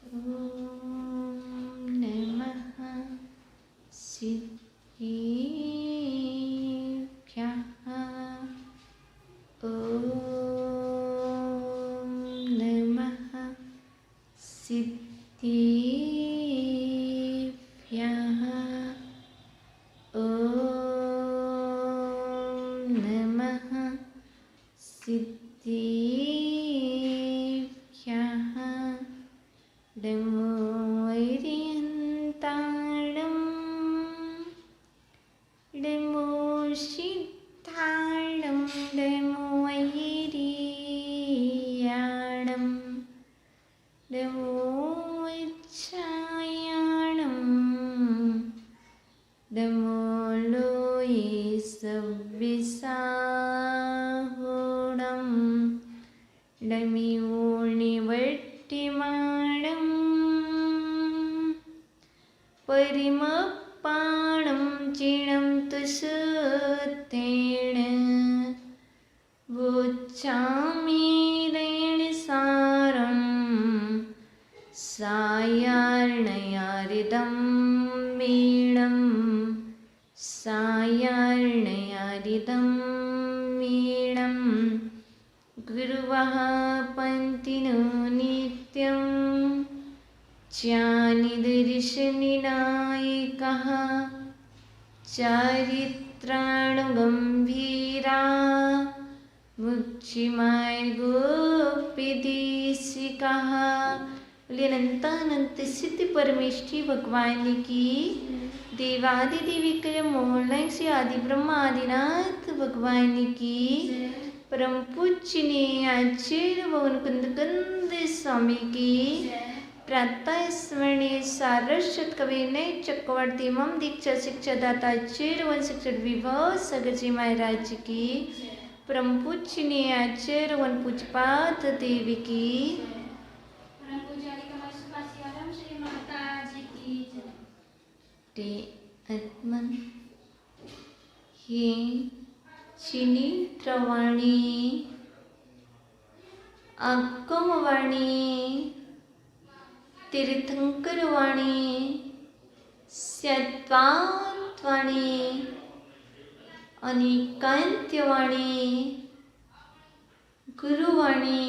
ॐ नमः सिद्धिभ्यः। ॐ नमः सिद्धिभ्यः। ॐ नमः सिद्धिभ्यः। नमो वैरियन्ताणं नमो सिद्धाणं नमो वैरियाणं नमो इच्छायाणं नमो लोये सव्विसाहुणं नमो निवर्तिमाणं परिमपाणं चिणं तुषुतेण वोच्चामि दैणसारं सायार्णयारिदं मीणं सायार्णयारिदं मीणं गुरुवः पन्तिनो नित्यं ज्ञानिदर्शनिनायकः चारित्राणुगम्भीरा मुक्तिमार्गोपदेशिकः। अनंत सिद्धि परमेष्ठी भगवान की देवादि देविकर मोहल्ला से आदि ब्रह्मा आदिनाथ भगवान की परम पूज्य आचार्य भवन कुंद स्वामी की प्रातः स्मरणीय सारस्वत कवि ने चक्रवर्ती मम दीक्षा शिक्षा दाता आचार्य वन शिक्षक विभव सगर जी महाराज की परम पूज्य आचार्य वन पूजपात देवी की आत्मन हे चिनी त्रवाणी आगमवाणी तीर्थंकरवाणी सत्वात्वाणी अनिकांत्यवाणी गुरुवाणी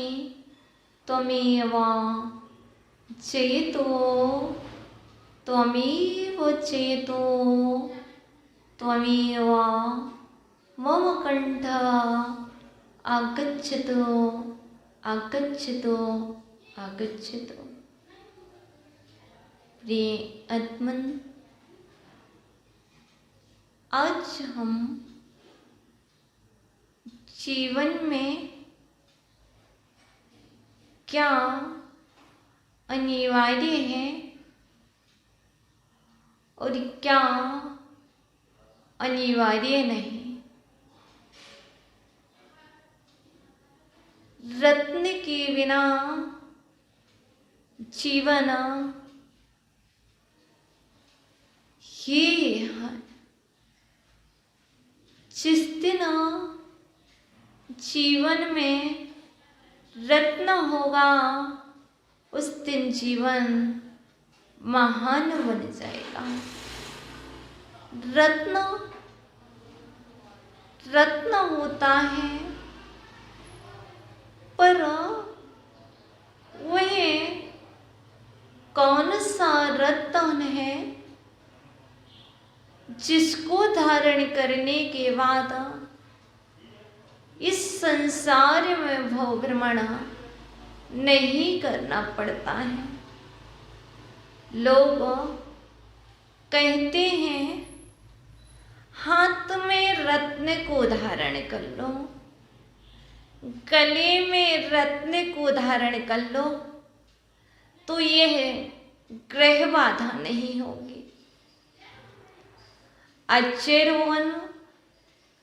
त्वमेव जयतो त्वमेव जयतो त्वमेव मम कंठ आगच्छतु आगच्छतु आगच्छतु। प्रिय आत्मन, आज हम जीवन में क्या अनिवार्य है और क्या अनिवार्य नहीं, रत्न के बिना जीवन ये है। जिस दिन जीवन में रत्न होगा उस दिन जीवन महान बन जाएगा। रत्न रत्न होता है पर वह कौन सा रत्न है जिसको धारण करने के बाद इस संसार में भव भ्रमण नहीं करना पड़ता है। लोग कहते हैं हाथ में रत्न को धारण कर लो, गले में रत्न को धारण कर लो तो यह ग्रह बाधा नहीं होगी। आचार्य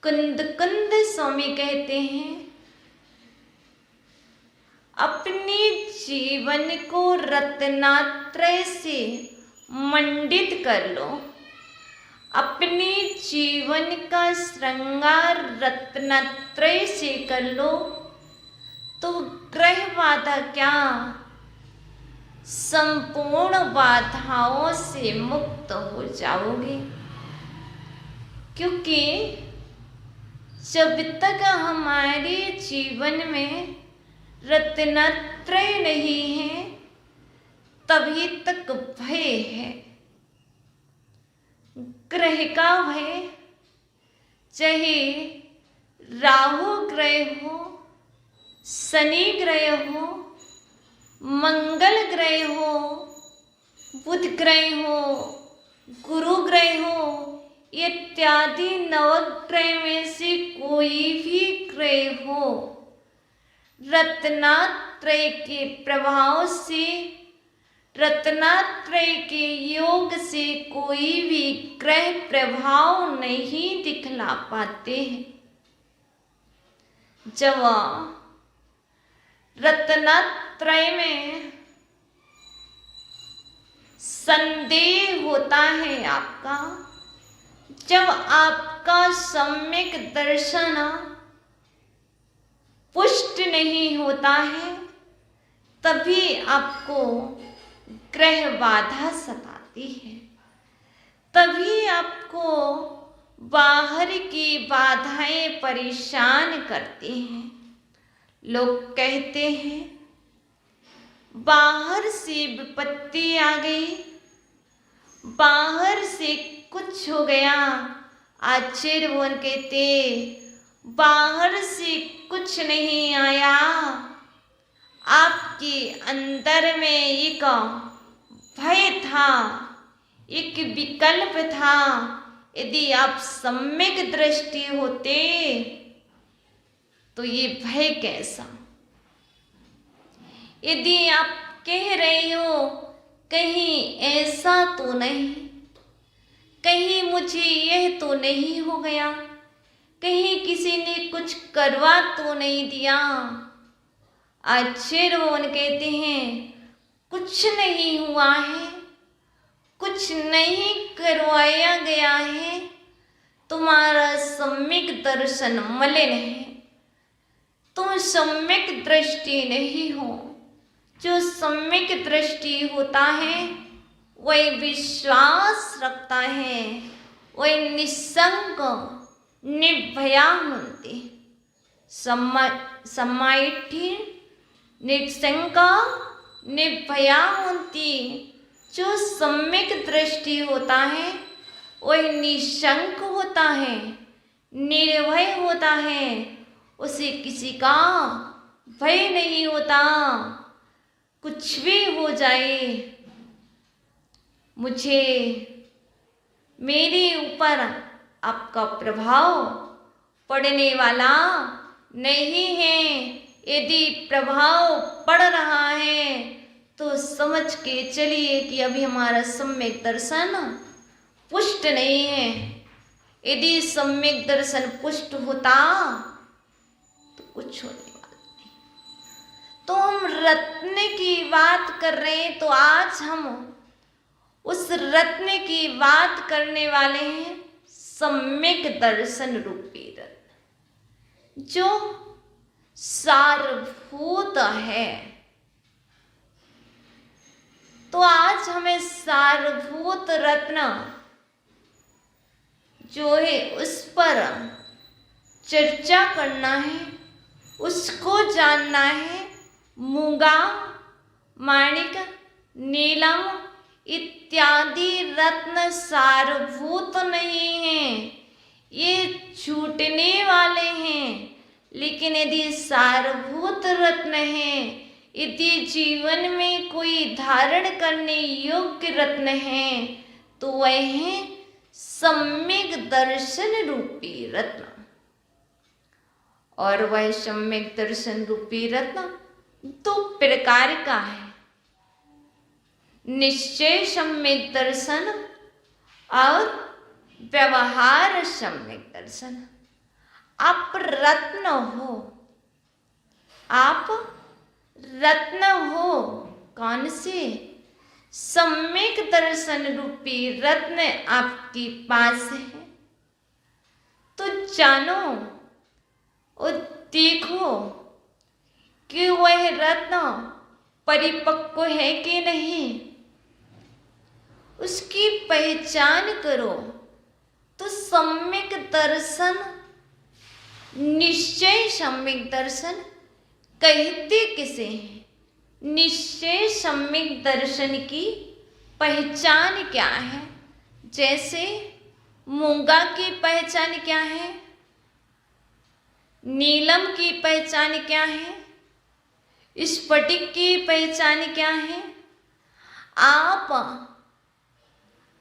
कुंद स्वामी कहते हैं अपने जीवन को रत्नात्रय से मंडित कर लो, अपने जीवन का श्रृंगार रत्नत्रय से कर लो तो ग्रह बाधा क्या, संपूर्ण बाधाओं से मुक्त हो जाओगे। क्योंकि जब तक हमारे जीवन में रत्नत्रय नहीं है तभी तक भय है। ग्रह का भय, चाहे राहु ग्रह हो, शनि ग्रह हो, मंगल ग्रह हो, बुध ग्रह हो, गुरु ग्रह हो, इत्यादि नवग्रह में से कोई भी ग्रह हो, रत्नत्रय के प्रभाव से, रत्नत्रय के योग से कोई भी ग्रह प्रभाव नहीं दिखला पाते हैं। जब रत्नत्रय में संदेह होता है आपका, जब आपका सम्यक दर्शन पुष्ट नहीं होता है, तभी आपको ग्रह बाधा सताती है, तभी आपको बाहर की बाधाएं परेशान करती हैं। लोग कहते हैं बाहर से विपत्ति आ गई, बाहर से कुछ हो गया। आचार्य कहते बाहर से कुछ नहीं आया, आपके अंदर में एक भय था, एक विकल्प था। यदि आप सम्यक दृष्टि होते तो ये भय कैसा। यदि आप कह रहे हो कहीं ऐसा तो नहीं, कहीं मुझे यह तो नहीं हो गया, कहीं किसी ने कुछ करवा तो नहीं दिया। आचार्य कहते हैं कुछ नहीं हुआ है, कुछ नहीं करवाया गया है, तुम्हारा सम्यक दर्शन मलिन है, तुम सम्यक दृष्टि नहीं हो। जो सम्यक दृष्टि होता है वही विश्वास रखता है, वही निसंग निर्भया होते, समाइठी निशंका निर्भया होती। जो सम्यक दृष्टि होता है वही निशंक होता है, निर्भय होता है, उसे किसी का भय नहीं होता। कुछ भी हो जाए, मुझे मेरे ऊपर आपका प्रभाव पड़ने वाला नहीं है। यदि प्रभाव पड़ रहा है तो समझ के चलिए कि अभी हमारा सम्यक दर्शन पुष्ट नहीं है। यदि सम्यक दर्शन पुष्ट होता तो कुछ होने वाला नहीं। तो हम रत्न की बात कर रहे हैं, तो आज हम उस रत्न की बात करने वाले हैं, सम्यक दर्शन रूपी रत्न जो सारभूत है। तो आज हमें सारभूत रत्न जो है उस पर चर्चा करना है, उसको जानना है। मूंगा, माणिक, नीलम इत्यादि रत्न सारभूत नहीं हैं, ये छूटने वाले हैं। लेकिन यदि सारभूत रत्न है, यदि जीवन में कोई धारण करने योग्य रत्न है, तो वह है सम्यक दर्शन रूपी रत्न। और वह सम्यक दर्शन रूपी रत्न दो प्रकार का है, निश्चय सम्यक दर्शन और व्यवहार सम्यक दर्शन। आप रत्न हो, आप रत्न हो। कौन से? सम्यक दर्शन रूपी रत्न आपके पास है, तो जानो और देखो कि वह रत्न परिपक्व है कि नहीं, उसकी पहचान करो। तो सम्यक दर्शन, निश्चय सम्यक दर्शन कहते किसे हैं? निश्चय सम्यक दर्शन की पहचान क्या है? जैसे मूंगा की पहचान क्या है, नीलम की पहचान क्या है, स्फटिक की पहचान क्या है? आप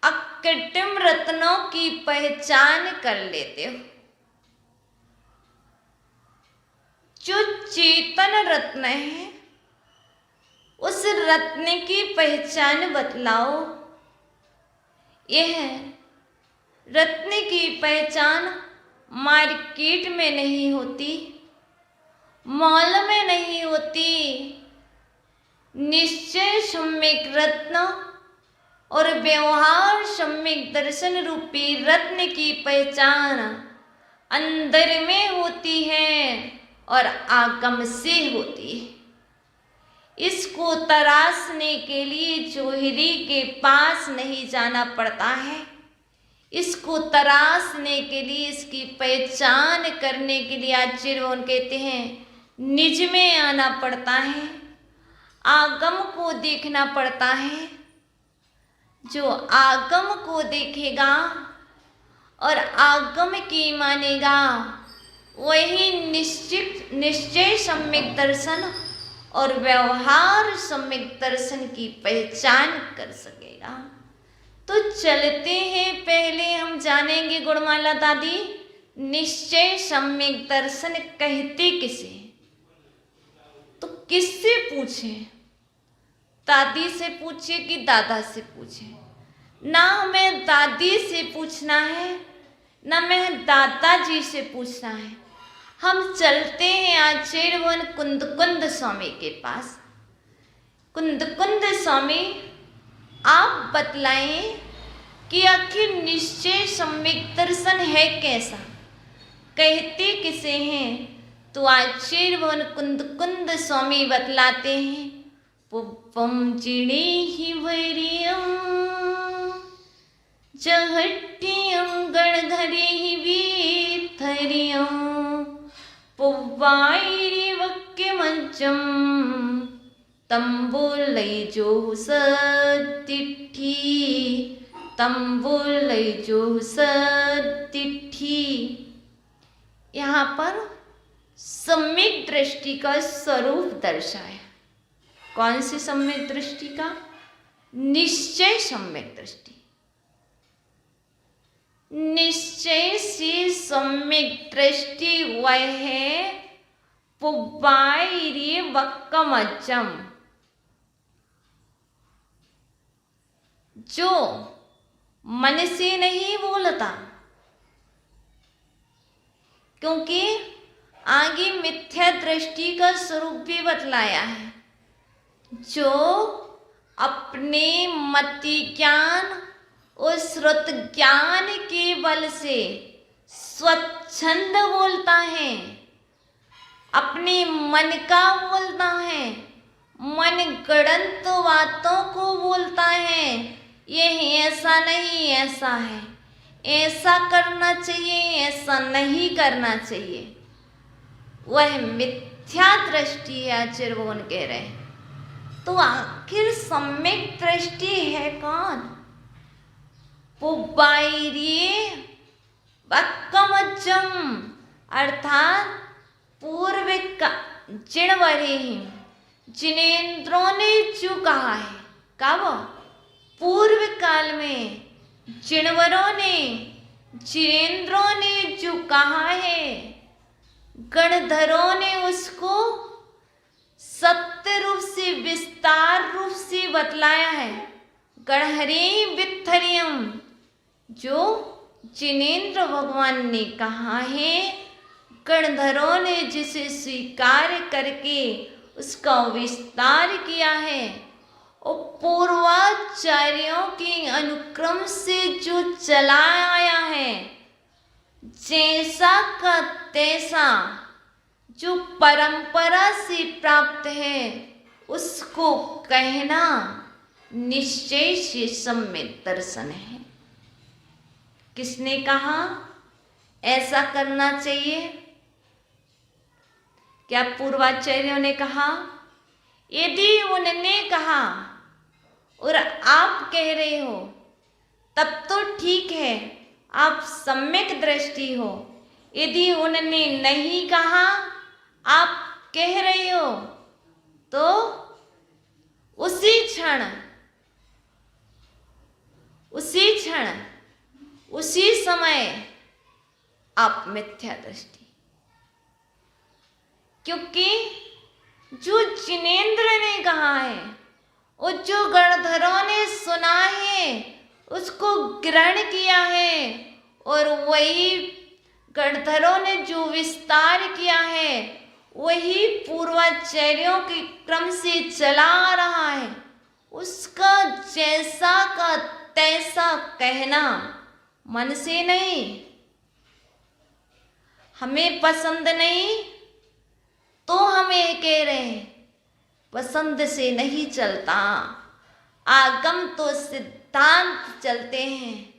अकृत्रिम रत्नों की पहचान कर लेते हो। जो चेतन रत्न है उस रत्न की पहचान बतलाओ। यह रत्न की पहचान मार्केट में नहीं होती, मॉल में नहीं होती। निश्चय सम्यक रत्न और व्यवहार सम्यक दर्शन रूपी रत्न की पहचान अंदर में होती है और आगम से होती है। इसको तराशने के लिए जोहरी के पास नहीं जाना पड़ता है। इसको तराशने के लिए, इसकी पहचान करने के लिए आचार्य कहते हैं निज में आना पड़ता है, आगम को देखना पड़ता है। जो आगम को देखेगा और आगम की मानेगा वही निश्चय सम्यक दर्शन और व्यवहार सम्यक दर्शन की पहचान कर सकेगा। तो चलते हैं, पहले हम जानेंगे गुणमाला दादी निश्चय सम्यक दर्शन कहते किसे? तो किससे पूछे? दादी से पूछे कि दादा से पूछे? ना हमें दादी से पूछना है, ना हमें दादाजी से पूछना है। हम चलते हैं आचार्य कुंद स्वामी के पास। कुंद स्वामी, आप बतलाएं कि आखिर निश्चय सम्यक दर्शन है कैसा, कहते किसे हैं? तो आचार्य कुंद स्वामी बतलाते हैं पुप्पम चिड़े ही वरियम जहट्टियम गणधरे ही वीथरियम पुव्वायरी वक्य मंचम तंबुलई जो सतिठी तंबुलई जो सतिठी। यहाँ पर सम्यक दृष्टि का स्वरूप दर्शाया। कौन सी सम्यक दृष्टि का? निश्चय सम्यक दृष्टि। निश्चय से सम्यक दृष्टि वह है पुब्बायरी वक्कमज्जम, जो मन से नहीं बोलता, क्योंकि आगे मिथ्या दृष्टि का स्वरूप भी बतलाया है। जो अपने मति ज्ञान और श्रुत ज्ञान के बल से स्वच्छंद बोलता है, अपने मन का बोलता है, मन गढ़ंत बातों को बोलता है। यह ऐसा नहीं, ऐसा है, ऐसा करना चाहिए, ऐसा नहीं करना चाहिए, वह मिथ्या दृष्टि है। आचार्य भगवान कह रहे हैं। तो आखिर सम्यक दृष्टि है कौन? पुब्बायरी वक्कमज्जम, अर्थात पूर्व का जिणवरे ही, जिनेन्द्रों ने जो कहा है, कब? पूर्व काल में जिणवरों ने, जिनेन्द्रों ने जो कहा है, गणधरों ने उसको सत्य रूप से, विस्तार रूप से बतलाया है। गणहरे वित्थरियम, जो जिनेन्द्र भगवान ने कहा है, गणधरों ने जिसे स्वीकार करके उसका विस्तार किया है, और पूर्वाचार्यों के अनुक्रम से जो चला आया है, जैसा का तैसा जो परंपरा से प्राप्त है, उसको कहना निश्चय से सम्यक दर्शन है। किसने कहा ऐसा करना चाहिए? क्या पूर्वाचार्यों ने कहा? यदि उन्होंने कहा और आप कह रहे हो तब तो ठीक है, आप सम्यक दृष्टि हो। यदि उन्होंने नहीं कहा, आप कह रहे हो, तो उसी क्षण उसी समय आप मिथ्या दृष्टि। क्योंकि जो जिनेंद्र ने कहा है और जो गणधरों ने सुना है उसको ग्रहण किया है, और वही गणधरों ने जो विस्तार किया है वही पूर्वाचार्यों के क्रम से चला आ रहा है। उसका जैसा का तैसा कहना मन से नहीं, हमें पसंद नहीं तो हमें कह रहे हैं, पसंद से नहीं चलता। आगम तो सिद्धांत चलते हैं,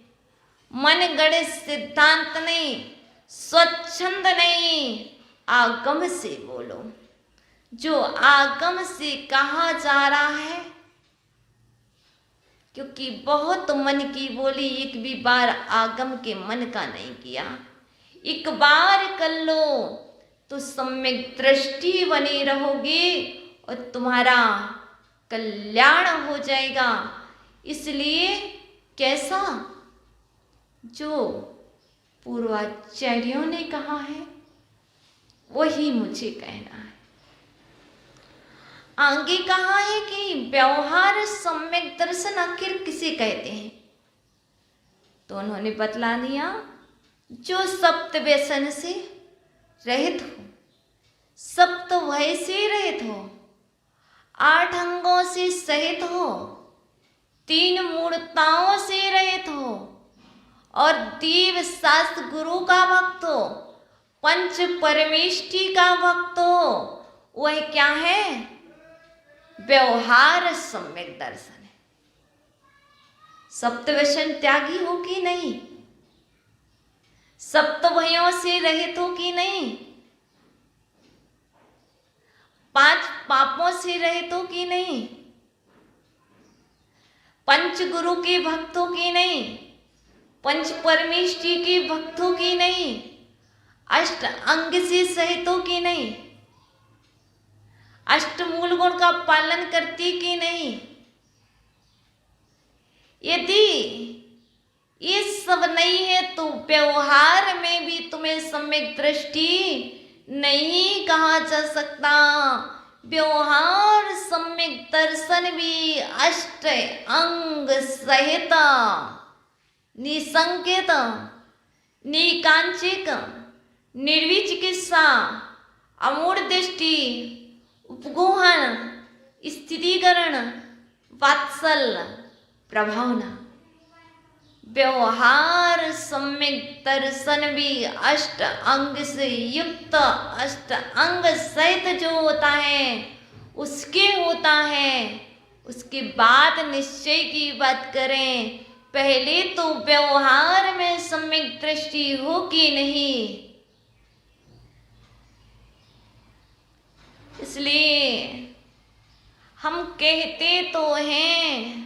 मन गढ़े सिद्धांत नहीं, स्वच्छंद नहीं, आगम से बोलो। जो आगम से कहा जा रहा है, क्योंकि बहुत मन की बोली, एक भी बार आगम के मन का नहीं किया। एक बार कर लो तो सम्यक दृष्टि बनी रहोगी और तुम्हारा कल्याण हो जाएगा। इसलिए कैसा, जो पूर्वाचार्यों ने कहा है वही मुझे कहना है। आगे कहा है कि व्यवहार सम्यक दर्शन आखिर किसे कहते हैं? तो उन्होंने बतला दिया, जो सप्त व्यसन से रहित हो, सप्त भय से रहित हो, 8 अंगों से सहित हो, 3 मूर्ताओं से रहित हो, और देव शास्त्र गुरु का भक्त हो, पंच परमेष्टि का भक्त हो। वह क्या है? व्यवहार सम्यक दर्शन है। सप्त व्यसन त्यागी हो कि नहीं? सप्त भयों से रहित हो कि नहीं? 5 पापों से रहित हो कि नहीं? पंच गुरु के भक्त हो कि नहीं? पंच परमेष्टि के भक्त हो कि नहीं? अष्ट अंग से सहित हो कि नहीं? अष्ट मूल गुण का पालन करती कि नहीं? यदि ये सब नहीं है तो व्यवहार में भी तुम्हें सम्यक दृष्टि नहीं कहा जा सकता। व्यवहार सम्यक दर्शन भी अष्ट अंग सहित, निसंकेत, निकांचिक, निर्विचिकित्सा, अमूढ़ दृष्टि, उपगोहन, स्थितीकरण, वात्सल्य, प्रभावना। व्यवहार सम्यक दर्शन भी अष्ट अंग से युक्त, अष्ट अंग सहित जो होता है उसके होता है। उसके बाद निश्चय की बात करें, पहले तो व्यवहार में सम्यक दृष्टि हो कि नहीं। इसलिए हम कहते तो हैं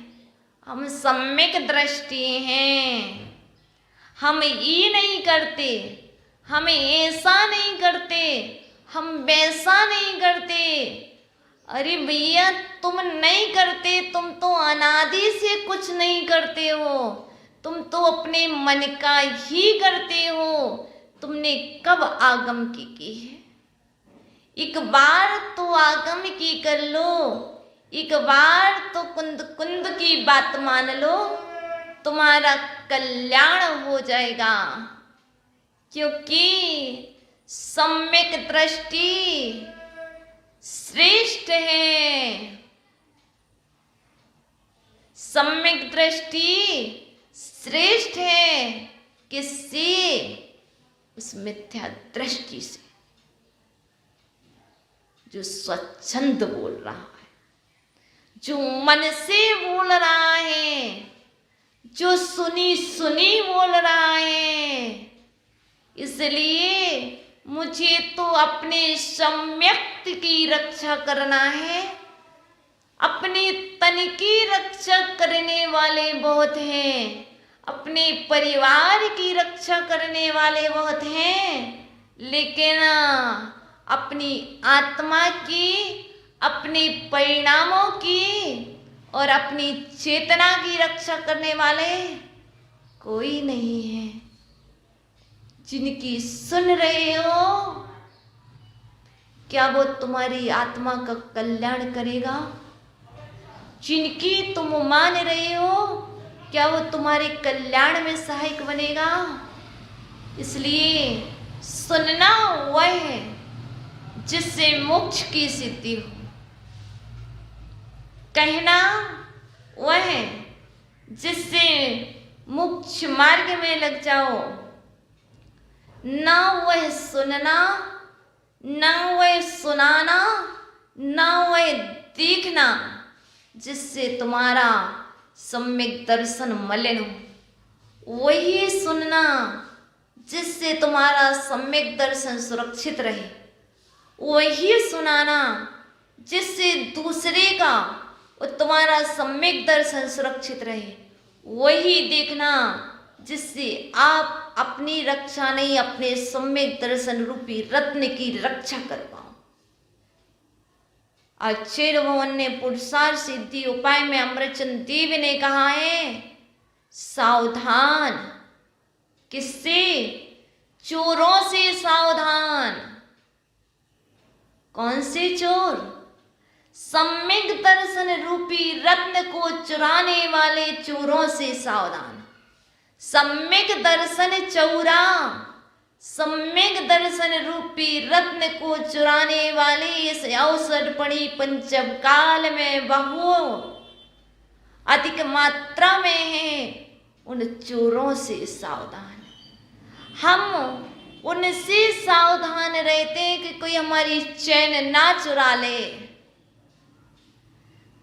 हम सम्यक दृष्टि हैं, हम ये नहीं करते, हम ऐसा नहीं करते, हम वैसा नहीं करते। अरे भैया, तुम नहीं करते, तुम तो अनादि से कुछ नहीं करते हो, तुम तो अपने मन का ही करते हो। तुमने कब आगम की है? एक बार तो आगम की कर लो, एक बार तो कुंद की बात मान लो, तुम्हारा कल्याण हो जाएगा। क्योंकि सम्यक दृष्टि श्रेष्ठ है, सम्यक दृष्टि श्रेष्ठ है। किससे? उस मिथ्या दृष्टि से जो स्वच्छंद बोल रहा है, जो मन से बोल रहा है, जो सुनी सुनी बोल रहा है। इसलिए मुझे तो अपने सम्यक्त की रक्षा करना है। अपने तन की रक्षा करने वाले बहुत हैं, अपने परिवार की रक्षा करने वाले बहुत हैं, लेकिन अपनी आत्मा की, अपने परिणामों की और अपनी चेतना की रक्षा करने वाले कोई नहीं है। जिनकी सुन रहे हो, क्या वो तुम्हारी आत्मा का कल्याण करेगा? जिनकी तुम मान रहे हो, क्या वो तुम्हारे कल्याण में सहायक बनेगा? इसलिए सुनना वह है जिससे मोक्ष की सिद्धि हो, कहना वह है जिससे मोक्ष मार्ग में लग जाओ। ना वह सुनना, ना वह सुनाना, ना वह देखना जिससे तुम्हारा सम्यक दर्शन मलिन हो। वही सुनना जिससे तुम्हारा सम्यक दर्शन सुरक्षित रहे। वही सुनाना जिससे दूसरे का और तुम्हारा सम्यक दर्शन सुरक्षित रहे। वही देखना जिससे आप अपनी रक्षा नहीं, अपने सम्यक दर्शन रूपी रत्न की रक्षा कर पाओ। आचार्य भगवान ने पुरुषार्थ सिद्धि उपाय में अमृतचंद देव ने कहा है, सावधान। किससे? चोरों से सावधान। कौन से चोर? सम्यक दर्शन रूपी रत्न को चुराने वाले चोरों से सावधान। सम्यक दर्शन चौरा, सम्यक दर्शन रूपी रत्न को चुराने वाले इस अवसरपणी पंचम काल में बहु अधिक मात्रा में है। उन चोरों से सावधान। हम उनसे सावधान रहते हैं कि कोई हमारी चैन ना चुरा ले,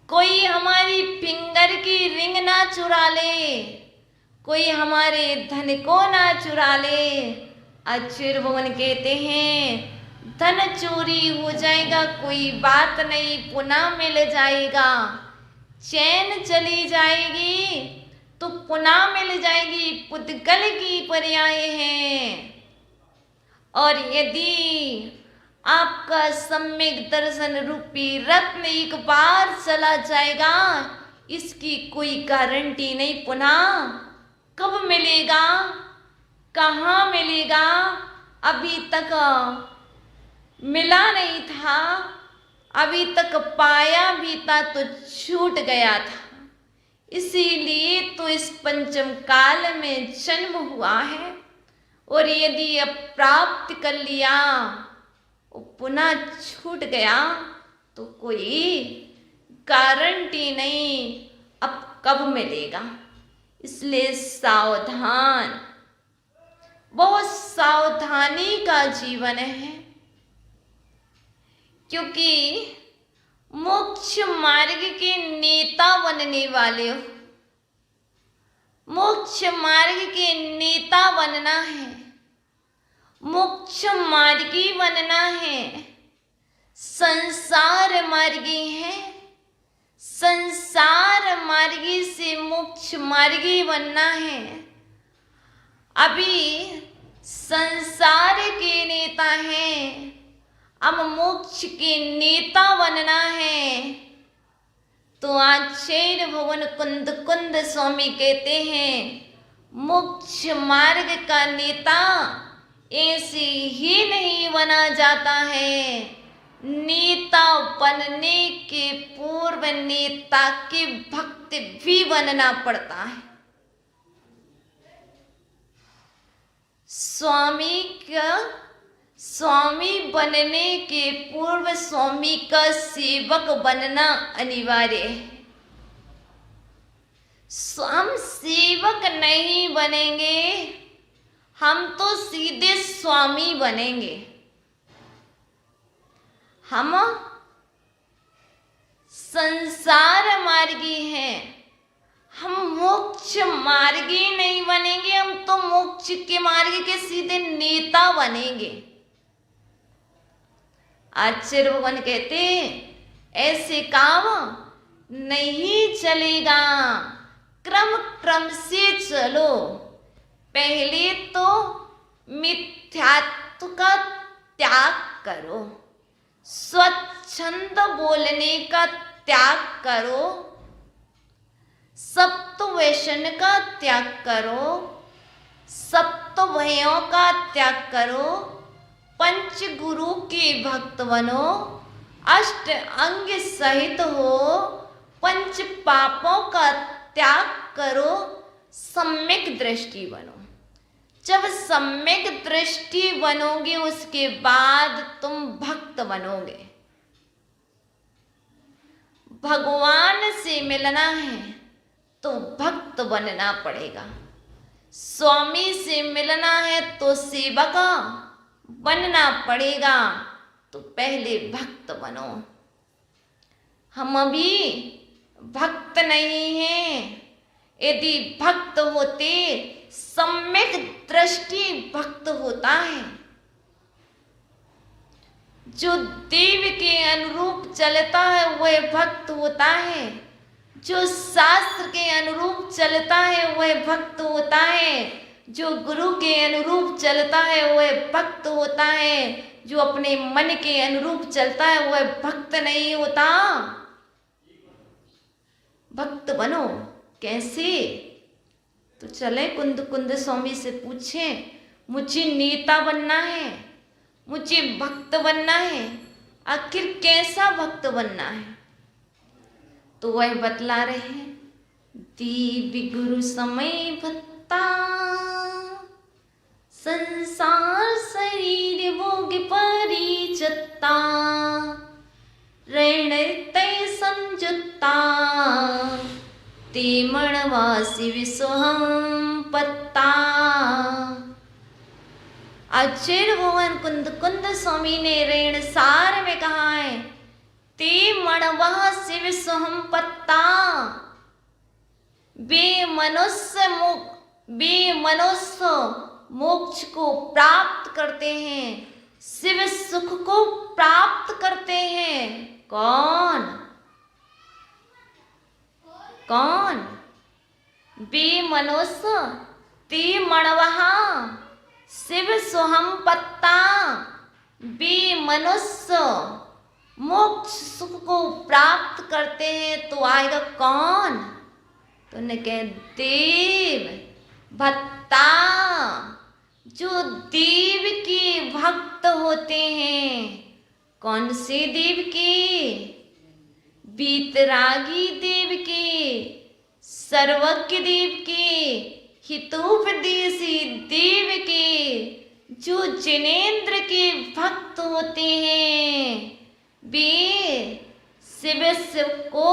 कोई हमारी फिंगर की रिंग ना चुरा ले, कोई हमारे धन को ना चुरा ले। आचार्य भगवान कहते हैं, धन चोरी हो जाएगा कोई बात नहीं, पुनः मिल जाएगा। चैन चली जाएगी तो पुनः मिल जाएगी, पुद्गल की पर्याय है। और यदि आपका सम्यक दर्शन रूपी रत्न एक बार चला जाएगा, इसकी कोई गारंटी नहीं पुनः कब मिलेगा, कहाँ मिलेगा, अभी तक मिला नहीं था, अभी तक पाया भी था तो छूट गया था। इसीलिए तो इस पंचम काल में जन्म हुआ है। और यदि अब प्राप्त कर लिया और पुनः छूट गया तो कोई गारंटी नहीं अब कब मिलेगा। इसलिए सावधान, बहुत सावधानी का जीवन है। क्योंकि मोक्ष मार्ग के नेता बनने वाले हो, मोक्ष मार्ग के नेता बनना है, मोक्ष मार्गी बनना है। संसार मार्गी है, संसार मार्गी से मोक्ष मार्गी बनना है। अभी संसार के नेता हैं, अब मोक्ष के नेता बनना है। तो आचार्य भगवान कुंद कुंद स्वामी कहते हैं, मोक्ष मार्ग का नेता ऐसे ही नहीं बना जाता है, नेता बनने के पूर्व नेता के भक्त भी बनना पड़ता है। स्वामी बनने के पूर्व स्वामी का सेवक बनना अनिवार्य है। हम सेवक नहीं बनेंगे, हम तो सीधे स्वामी बनेंगे। हम संसार मार्गी हैं, हम मोक्ष मार्गी नहीं बनेंगे, हम तो मोक्ष के मार्ग के सीधे नेता बनेंगे। आचार्य भगवान कहते ऐसे काम नहीं चलेगा, क्रम क्रम से चलो। पहले तो मिथ्यात्व का त्याग करो, स्वच्छंद बोलने का त्याग करो, सप्त व्यसन का त्याग करो, सप्त भयों का त्याग करो, पंच गुरु के भक्त बनो, अष्ट अंग सहित हो, पंच पापों का त्याग करो, सम्यक दृष्टि बनो। जब सम्यक दृष्टि बनोगे उसके बाद तुम भक्त बनोगे। भगवान से मिलना है तो भक्त बनना पड़ेगा, स्वामी से मिलना है तो सेवक बनना पड़ेगा, तो पहले भक्त बनो। हम अभी भक्त नहीं हैं। यदि भक्त होते, सम्यक दृष्टि भक्त होता है। जो देव के अनुरूप चलता है वह भक्त होता है, जो शास्त्र के अनुरूप चलता है वह भक्त होता है, जो गुरु के अनुरूप चलता है वह भक्त होता है, जो अपने मन के अनुरूप चलता है वह भक्त नहीं होता। भक्त बनो। कैसे? तो चले कुंद स्वामी से पूछें, मुझे नेता बनना है, मुझे भक्त बनना है, आखिर कैसा भक्त बनना है? तो वह बतला रहे हैं, दीव गुरु समय भत्ता, संसार शरीर भोग परिचत्ता, ऋण तय संजुत्ता, ते मणवासी विश्वहम पत्ता। आचार्य भगवान कुंद स्वामी ने ऋण सार में कहा है, ते मणवासी विश्वहम पत्ता। वे मनुष्य मोक्ष को प्राप्त करते हैं, शिव सुख को प्राप्त करते हैं। कौन? वे मनुष्य ते मणवहा शिव सोहम पत्ता। वे मनुष्य मोक्ष सुख को प्राप्त करते हैं, तो आएगा कौन? तो उन्हें कहे देव भत्ता, जो देव के भक्त होते हैं। कौन से देव के? बीतरागी देव के, सर्वज्ञ देव के, हितोपदेशी देव के, जो जिनेंद्र के भक्त होते हैं, वे शिव को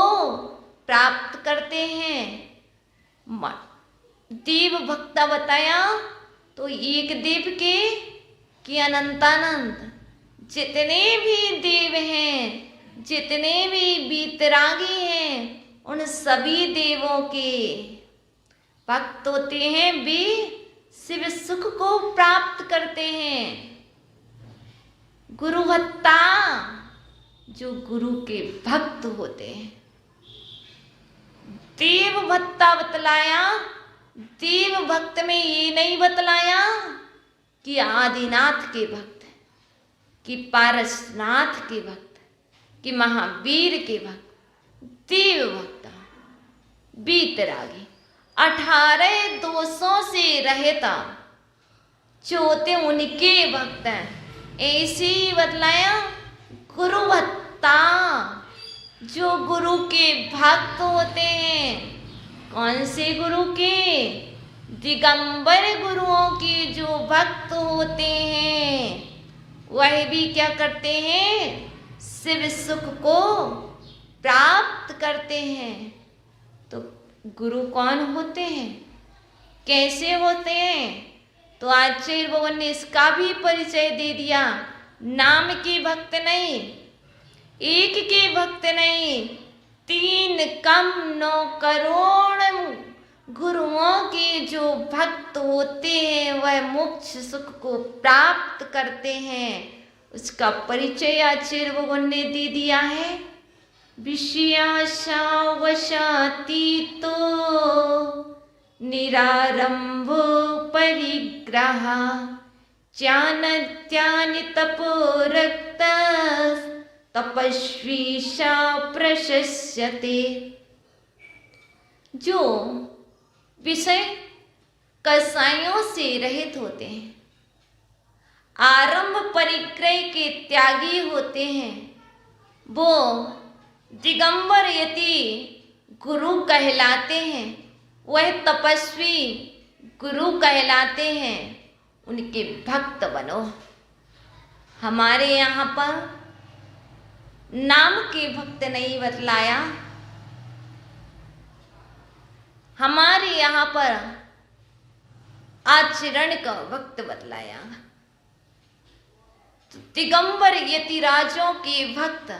प्राप्त करते हैं। देव भक्ता बताया तो एक देव के कि अनंतानंद जितने भी देव हैं, जितने भी बीतरागी हैं, उन सभी देवों के भक्त होते हैं, वे शिव सुख को प्राप्त करते हैं। गुरु भत्ता, जो गुरु के भक्त होते हैं। देव भत्ता बतलाया। देव भक्त में ये नहीं बतलाया कि आदिनाथ के भक्त, कि पारसनाथ के भक्त, कि महावीर के भक्त। देव भक्ता बीतरागी 18 दोषों से रहता, चौथे उनके भक्त हैं। ऐसे ही बतलाया गुरु भत्ता, जो गुरु के भक्त होते हैं। कौन से गुरु के? दिगंबर गुरुओं के जो भक्त होते हैं, वह भी क्या करते हैं? शिव सुख को प्राप्त करते हैं। तो गुरु कौन होते हैं, कैसे होते हैं? तो आचार्य भगवान ने इसका भी परिचय दे दिया। नाम के भक्त नहीं, एक के भक्त नहीं, 3 कम 9 करोड़ गुरुओं के जो भक्त होते हैं वह मोक्ष सुख को प्राप्त करते हैं। उसका परिचय आचार्य भगवान ने दे दिया है। विषयाशा वशातीतो निरारंभो परिग्रह चानत्यानि तपोरक्त तपस्वी सा प्रशस्यते। जो विषय कसायों से रहित होते हैं, आरंभ परिग्रह के त्यागी होते हैं, वो दिगंबर यति गुरु कहलाते हैं। वह तपस्वी गुरु कहलाते हैं। उनके भक्त बनो। हमारे यहाँ पर नाम के भक्त नहीं बतलाया, हमारे यहाँ पर आचरण का भक्त बतलाया। तो दिगंबर यतिराजों के भक्त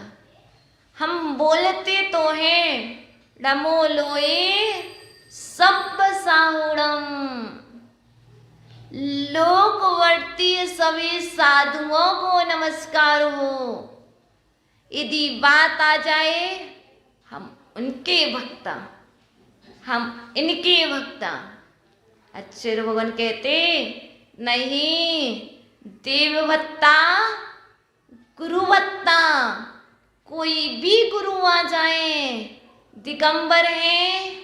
हम बोलते तो हैं नमो लोए सब साहुणम, लोकवर्ती सभी साधुओं को नमस्कार हो। यदि बात आ जाए हम उनके भक्त, हम इनके भक्त। आचार्य भगवान कहते नहीं, देवभत्ता गुरुवत्ता, कोई भी गुरु आ जाए, दिगंबर हैं,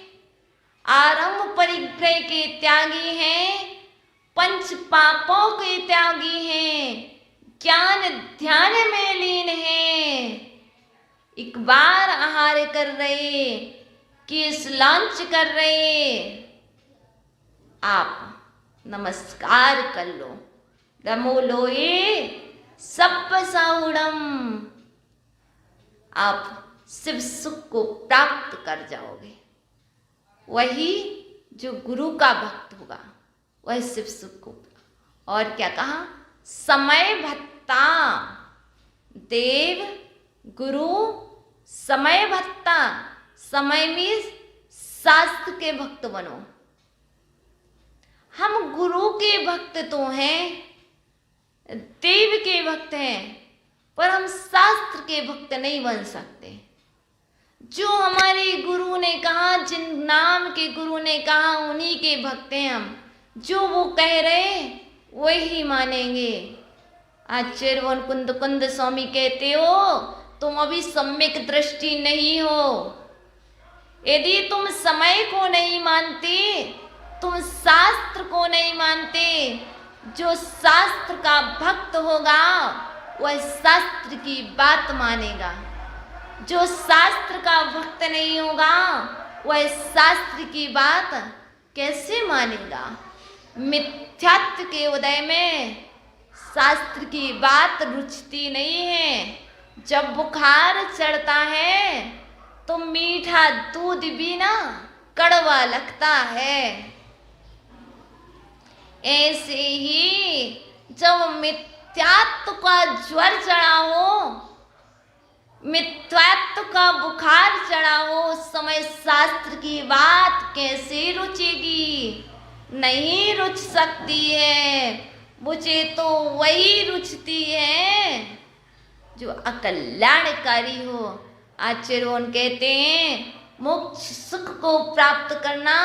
आरंभ परिग्रह के त्यागी हैं, पंच पापों के त्यागी हैं, ज्ञान ध्यान में लीन हैं, एक बार आहार कर रहे, केस लॉन्च कर रहे, आप नमस्कार कर लो। नमो लोए सब साहुणम, आप शिव सुख को प्राप्त कर जाओगे। वही जो गुरु का भक्त होगा वह शिव सुख को। और क्या कहा? समय भत्ता, देव गुरु समय भत्ता। समय में शास्त्र के भक्त बनो। हम गुरु के भक्त तो हैं, देव के भक्त हैं, पर हम शास्त्र के भक्त नहीं बन सकते। जो हमारे गुरु ने कहा, जिन नाम के गुरु ने कहा, उन्हीं के भक्त हैं हम। जो वो कह रहे वही मानेंगे। आचार्य कुंद स्वामी कहते हो तुम अभी सम्यक दृष्टि नहीं हो। यदि तुम समय को नहीं मानते, तुम शास्त्र को नहीं मानते, जो शास्त्र का भक्त होगा वह शास्त्र की बात मानेगा। जो शास्त्र का भक्त नहीं होगा वह शास्त्र की बात कैसे मानेगा? मिथ्यात्व के उदय में शास्त्र की बात रुचती नहीं है। जब बुखार चढ़ता है तो मीठा दूध भी ना कड़वा लगता है। ऐसे ही जब मिथ्यात्व का ज्वर चढ़ा हो, मिथ्यात्व का बुखार चढ़ा हो, उस समय शास्त्र की बात कैसे रुचेगी? नहीं रुच सकती है। मुझे तो वही रुचती है जो अकल्याणकारी हो। आचार्य कहते हैं मोक्ष सुख को प्राप्त करना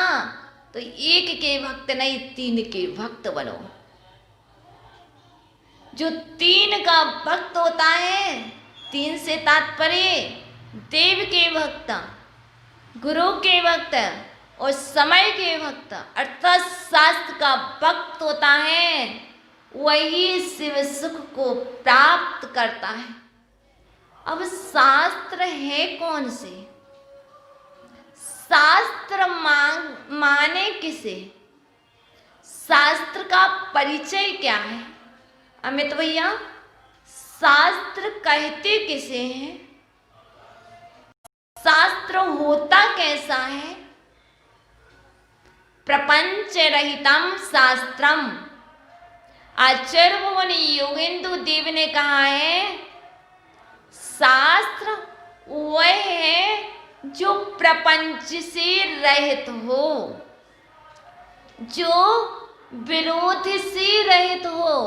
तो एक के भक्त नहीं 3 के भक्त बनो। जो 3 का भक्त होता है, 3 से तात्पर्य देव के भक्त, गुरु के भक्त और समय के भक्त अर्थात शास्त्र का भक्त होता है, वही शिव सुख को प्राप्त करता है। अब शास्त्र है कौन से? शास्त्र माने किसे? शास्त्र का परिचय क्या है? अमित भैया, शास्त्र कहते किसे हैं? शास्त्र होता कैसा है? प्रपंच रहितम शास्त्रम। आचार्य भगवान योगेंद्र देव ने कहा है शास्त्र वह है जो प्रपंच से रहित हो, जो विरोध से रहित हो,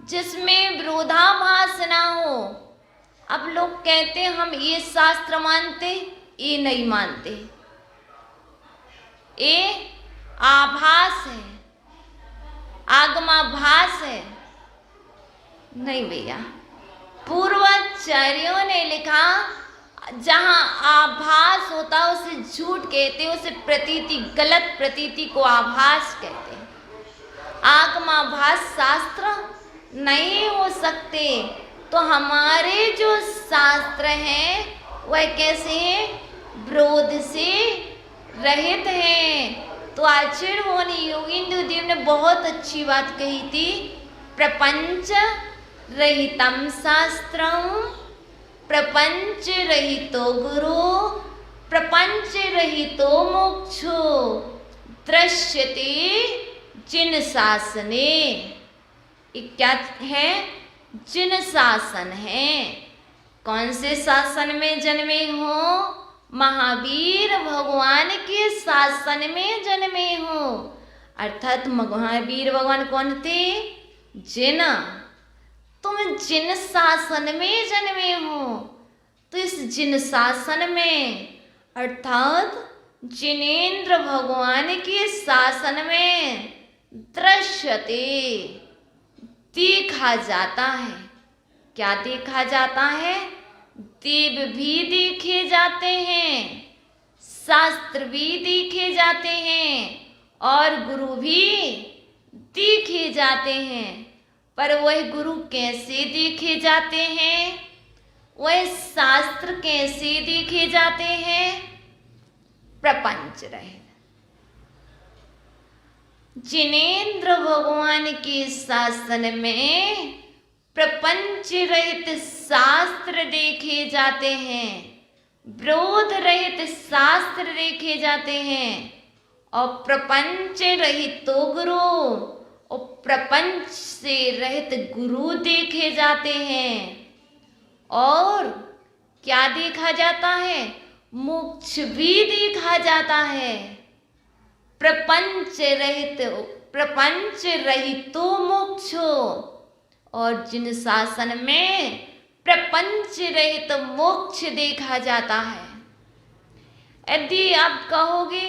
जिसमें विरोधाभास ना हो। अब लोग कहते हैं हम ये शास्त्र मानते, ये नहीं मानते, ये आभास है, आगमाभास है। नहीं भैया, पूर्वाचार्यों ने लिखा जहाँ आभास होता है उसे झूठ कहते हैं, उसे प्रतीति, गलत प्रतीति को आभास कहते हैं। आगमाभास शास्त्र नहीं हो सकते। तो हमारे जो शास्त्र हैं वह कैसे हैं? विरोध से रहित हैं। तो आचार्य मुनि योगींद्र देव ने बहुत अच्छी बात कही थी, प्रपंच रहितम शास्त्रम, प्रपंच रहितो गुरु, प्रपंच रहितो मोक्षो, दृश्यते जिन शासने। ये क्या है? जिन शासन है। कौन से शासन में जन्मे हो? महावीर भगवान के शासन में जन्मे हो। अर्थात महावीर भगवान कौन थे? जिन। तुम जिन शासन में जन्मे हो, तो इस जिन शासन में अर्थात जिनेंद्र भगवान के शासन में दृश्यते, देखा जाता है। क्या देखा जाता है? देव भी देखे जाते हैं, शास्त्र भी देखे जाते हैं, और गुरु भी देखे जाते हैं। पर वह गुरु कैसे देखे जाते हैं? वह शास्त्र कैसे देखे जाते हैं? प्रपंच रहित। जिनेंद्र भगवान के शासन में प्रपंच रहित शास्त्र देखे जाते हैं, विरोध रहित शास्त्र देखे जाते हैं, और प्रपंच रहित तो गुरु, और प्रपंच से रहित गुरु देखे जाते हैं। और क्या देखा जाता है? मोक्ष भी देखा जाता है। प्रपंच रहितो मोक्षो, और जिन शासन में प्रपंच रहित मोक्ष देखा जाता है। यदि आप कहोगे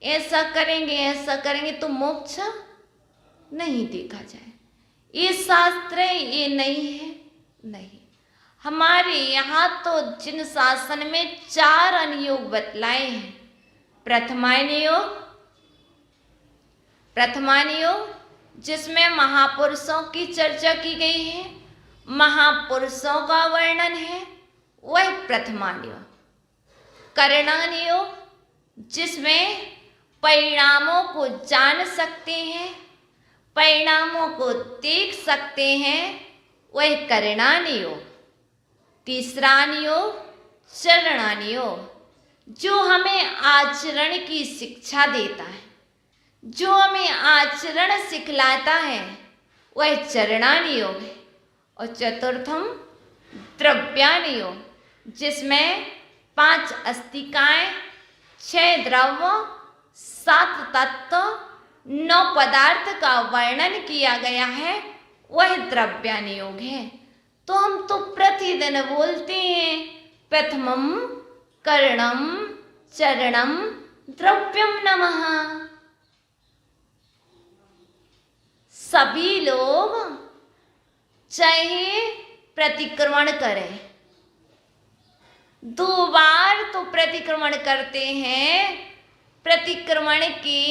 ऐसा करेंगे तो मोक्ष नहीं देखा जाए, ये शास्त्र है, ये नहीं है, नहीं। हमारे यहाँ तो जिन शासन में 4 अनुयोग बतलाए हैं। प्रथमानुयोग जिसमें महापुरुषों की चर्चा की गई है, महापुरुषों का वर्णन है, वह प्रथमानुयोग। करणानुयोग जिसमें परिणामों को जान सकते हैं, परिणामों को देख सकते हैं, वह करणानुयोग। तीसरा अनुयोग चरणानुयोग, जो हमें आचरण की शिक्षा देता है, जो हमें आचरण सिखलाता है, वह चरणानुयोग है। और चतुर्थम द्रव्यानुयोग, जिसमें 5 अस्तिकाएं, 6 द्रव्य, 7 तत्व, 9 पदार्थ का वर्णन किया गया है, वह द्रव्यानुयोग है। तो हम तो प्रतिदिन बोलते हैं प्रथमम कर्णम चरणम द्रव्यम नमः। सभी लोग चाहे प्रतिक्रमण करें, 2 बार तो प्रतिक्रमण करते हैं। प्रतिक्रमण की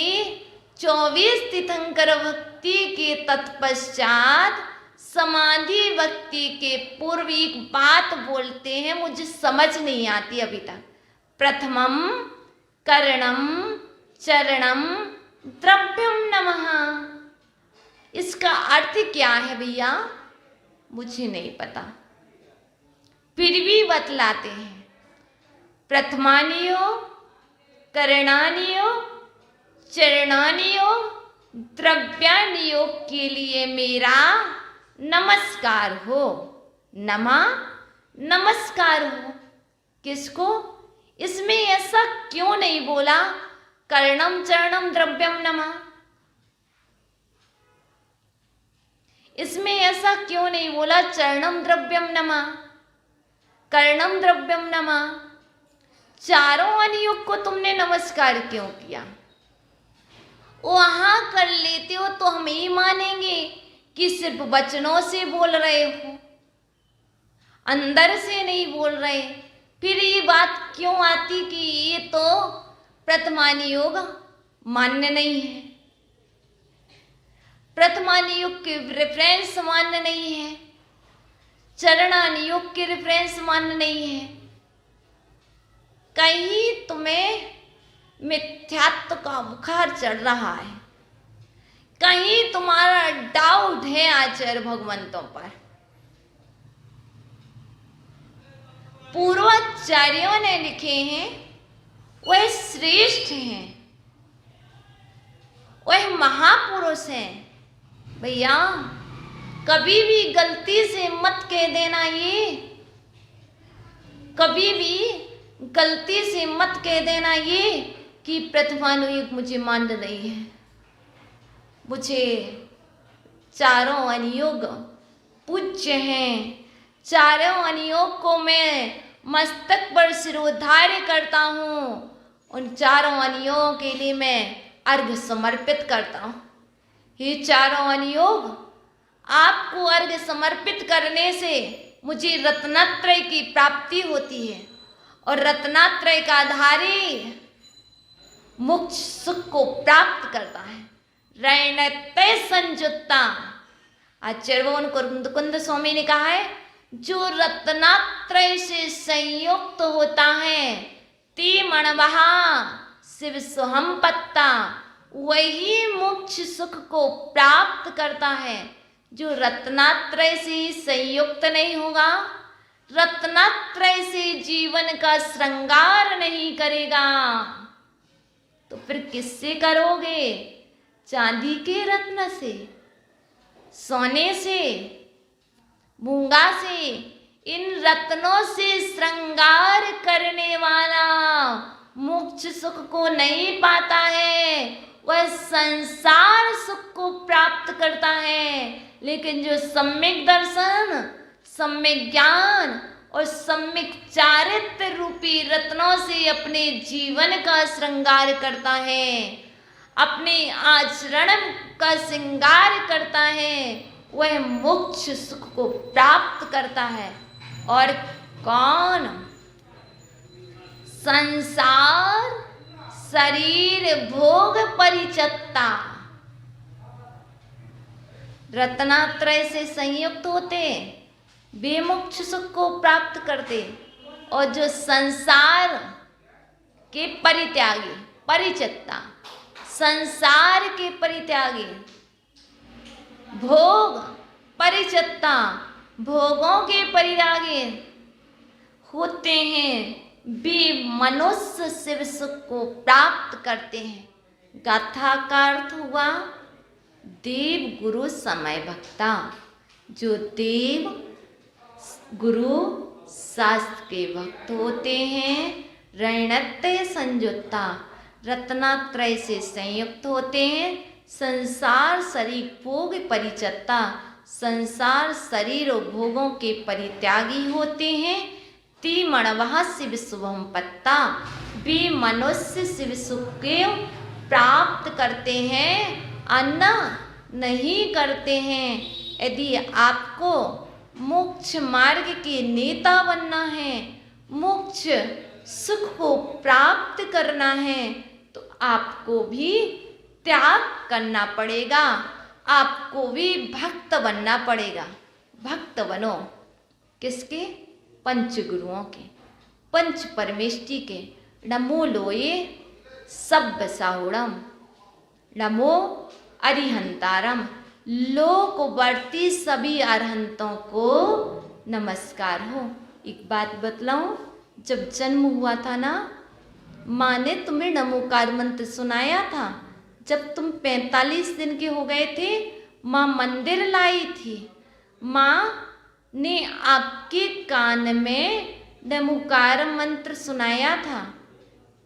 24 तीर्थंकर भक्ति के तत्पश्चात समाधि भक्ति के पूर्व एक बात बोलते हैं, मुझे समझ नहीं आती अभी तक। प्रथमम कर्णम चरणम द्रव्यम नमः। इसका अर्थ क्या है भैया? मुझे नहीं पता, फिर भी बतलाते हैं। प्रथमानुयोग, करणानुयोग, चरणानुयोग, द्रव्यानुयोग के लिए मेरा नमस्कार हो। नमः नमस्कार हो। किसको? इसमें ऐसा क्यों नहीं बोला कर्णम चरणम द्रव्यम नमः? इसमें ऐसा क्यों नहीं बोला चरणम द्रव्यम नमः, कर्णम द्रव्यम नमः? चारों अनुयोग को तुमने नमस्कार क्यों किया? वहां कर लेते हो तो हम ही मानेंगे कि सिर्फ वचनों से बोल रहे हो, अंदर से नहीं बोल रहे। फिर ये बात क्यों आती कि ये तो प्रथमानुयोग मान्य नहीं है, प्रथमानुयोग के रेफरेंस मान्य नहीं है, चरणानुयोग के रेफरेंस मान्य नहीं है। कहीं तुम्हें मिथ्यात्व का बुखार चढ़ रहा है, कहीं तुम्हारा डाउट है आचार्य भगवंतों पर। पूर्वाचार्यों ने लिखे हैं, वह श्रेष्ठ हैं, वह महापुरुष हैं। भैया कभी भी गलती से मत कह देना, ये कभी भी गलती से मत कह देना ये कि प्रथमानुयोग मुझे मान्य नहीं है, मुझे चारों अनुयोग पूज्य हैं, चारों अनुयोग को मैं मस्तक पर सिरोधार्य करता हूँ, उन चारों अनुयोगों के लिए मैं अर्घ्य समर्पित करता हूँ। ये चारों अनुयोग आपको अर्घ्य समर्पित करने से मुझे रत्नत्रय की प्राप्ति होती है, और रत्नत्रय का आधारी मोक्ष सुख को प्राप्त करता है। रैणते संयुक्ता, आचार्य मुकुंद स्वामी ने कहा है, जो रत्नात्रय से संयुक्त होता है ती मणवहा शिव सुहम पत्ता, वही मोक्ष सुख को प्राप्त करता है। जो रत्नात्रय से संयुक्त नहीं होगा, रत्नात्रय से जीवन का श्रृंगार नहीं करेगा, तो फिर किससे करोगे? चांदी के रत्न से, सोने से, मूंगा से, इन रत्नों से श्रृंगार करने वाला मोक्ष सुख को नहीं पाता है, वह संसार सुख को प्राप्त करता है। लेकिन जो सम्यक दर्शन, सम्यक ज्ञान और सम्यक चारित्र रूपी रत्नों से अपने जीवन का श्रृंगार करता है, अपने आचरण का श्रृंगार करता है, वह मोक्ष सुख को प्राप्त करता है। और कौन? संसार शरीर भोग परिचत्ता, रत्नात्रय से संयुक्त होते वे मोक्ष सुख को प्राप्त करते, और जो संसार के परित्यागी, परिचत्ता, संसार के परित्यागी, भोग परिचत्ता, भोगों के परित्यागी होते हैं, वे मनुष्य शिव सुख को प्राप्त करते हैं। गाथा का अर्थ हुआ देव गुरु समय भक्ता, जो देव गुरु शास्त्र के भक्त होते हैं। रैणते संयुक्ता, रत्नात्रय से संयुक्त होते हैं। संसार शरीर भोग परिचत्ता, संसार शरीर और भोगों के परित्यागी होते हैं। ती मणवः शिव शुभम पत्ता, वे मनुष्य शिव सुख के प्राप्त करते हैं, अन्ना नहीं करते हैं। यदि आपको मोक्ष मार्ग के नेता बनना है, मोक्ष सुख को प्राप्त करना है, तो आपको भी त्याग करना पड़ेगा, आपको भी भक्त बनना पड़ेगा। भक्त बनो किसके? पंच गुरुओं के, पंच परमेष्टि के। नमो लोये सब्ब साहुड़म, नमो अरिहंतारम, लोकवर्ती सभी अरहंतों को नमस्कार हो। एक बात बतलाऊं, जब जन्म हुआ था ना, माँ ने तुम्हें नमोकार मंत्र सुनाया था। जब तुम 45 दिन के हो गए थे, माँ मंदिर लाई थी, माँ ने आपके कान में नमोकार मंत्र सुनाया था।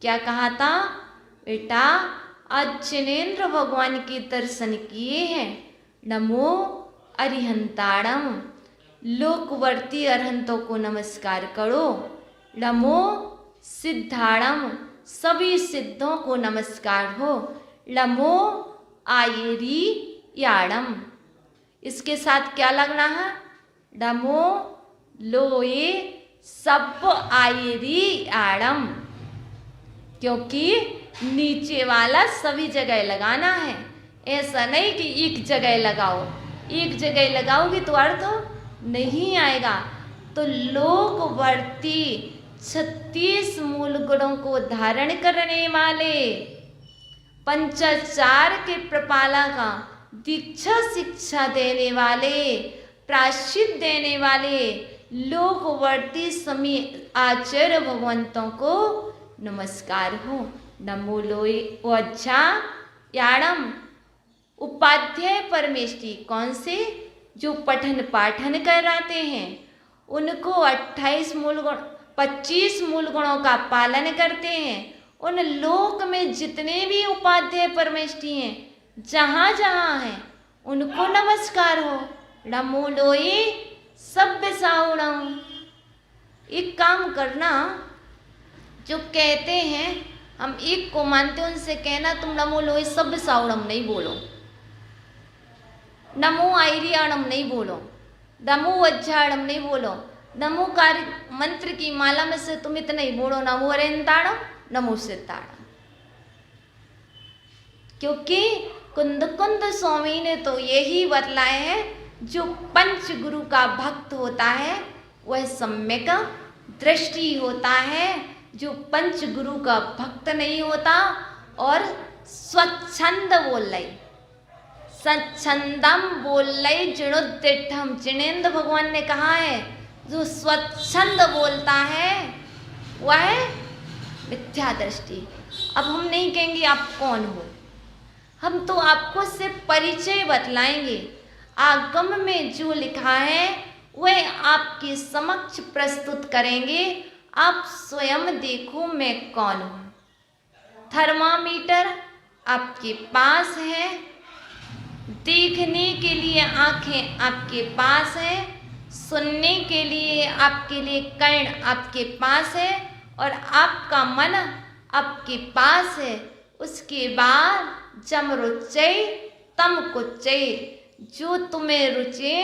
क्या कहा था? बेटा आज जिनेंद्र भगवान के दर्शन किए हैं। नमो अरिहंताणम, लोकवर्ती अरहंतों को नमस्कार करो। नमो सिद्धाणम, सभी सिद्धों को नमस्कार हो। नमो आयेरी याणम, इसके साथ क्या लगना है? नमो लोए सब आयेरी याणम, क्योंकि नीचे वाला सभी जगह लगाना है। ऐसा नहीं कि एक जगह लगाओ, एक जगह लगाओगे तो अर्थ नहीं आएगा। तो लोकवर्ती 36 मूल गुणों को धारण करने वाले, पंचाचार के प्रपालका, दीक्षा शिक्षा देने वाले, प्रायश्चित देने वाले लोकवर्ती समी आचार्य भगवंतों को नमस्कार हो। नमो लोए अच्छा याणम, उपाध्याय परमेष्टि कौन से? जो पठन पाठन कराते हैं, उनको 28 मूल गुण 25 मूल गुणों का पालन करते हैं। उन लोक में जितने भी उपाध्याय परमेष्टि हैं, जहाँ जहाँ हैं, उनको नमस्कार हो। नमो लोए सभ्य साउणम। एक काम करना, जो कहते हैं हम एक को मानते हैं, उनसे कहना तुम नमो लोए सभ्य साउणम नहीं बोलो, नमो आयरियाणम नहीं बोलो, नमो वज्जाणम नहीं बोलो। नमो कार्य मंत्र की माला में से तुम इतना ही बोलो, नमो अरिहंताणम, नमो सिद्धाणम। क्योंकि कुंद स्वामी ने तो यही बतलाए हैं, जो पंच गुरु का भक्त होता है वह सम्यक दृष्टि होता है। जो पंच गुरु का भक्त नहीं होता और स्वच्छंद बोल रही, स्वच्छंदम बोल रही जिणोद्दिठम, जिनेंद्र भगवान ने कहा है जो स्वच्छंद बोलता है वह मिथ्या दृष्टि। अब हम नहीं कहेंगे आप कौन हो, हम तो आपको सिर्फ परिचय बतलाएंगे। आगम में जो लिखा है वह आपके समक्ष प्रस्तुत करेंगे। आप स्वयं देखो मैं कौन हूँ। थर्मामीटर आपके पास है, देखने के लिए आंखें आपके पास है, सुनने के लिए आपके लिए कर्ण आपके पास है, और आपका मन आपके पास है। उसके बाद जम रुचय तम कुचय, जो तुम्हें रुचे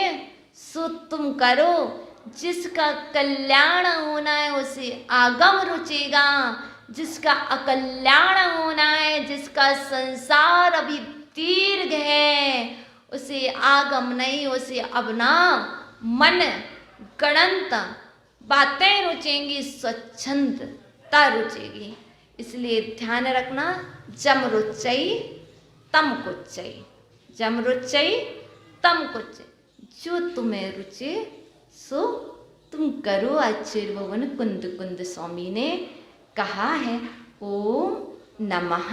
सो तुम करो। जिसका कल्याण होना है उसे आगम रुचेगा, जिसका अकल्याण होना है, जिसका संसार अभी दीर्घ है, उसे आगम नहीं, उसे अपना मन गणंत बातें रुचेंगी, स्वच्छंदता रुचेगी। इसलिए ध्यान रखना, जम रुचई तम कुचई, जम रुचई तम कुचई, जो तुम्हें रुचे सो तुम करो। आचार्य भगवान कुंद स्वामी ने कहा है। ओम नमः।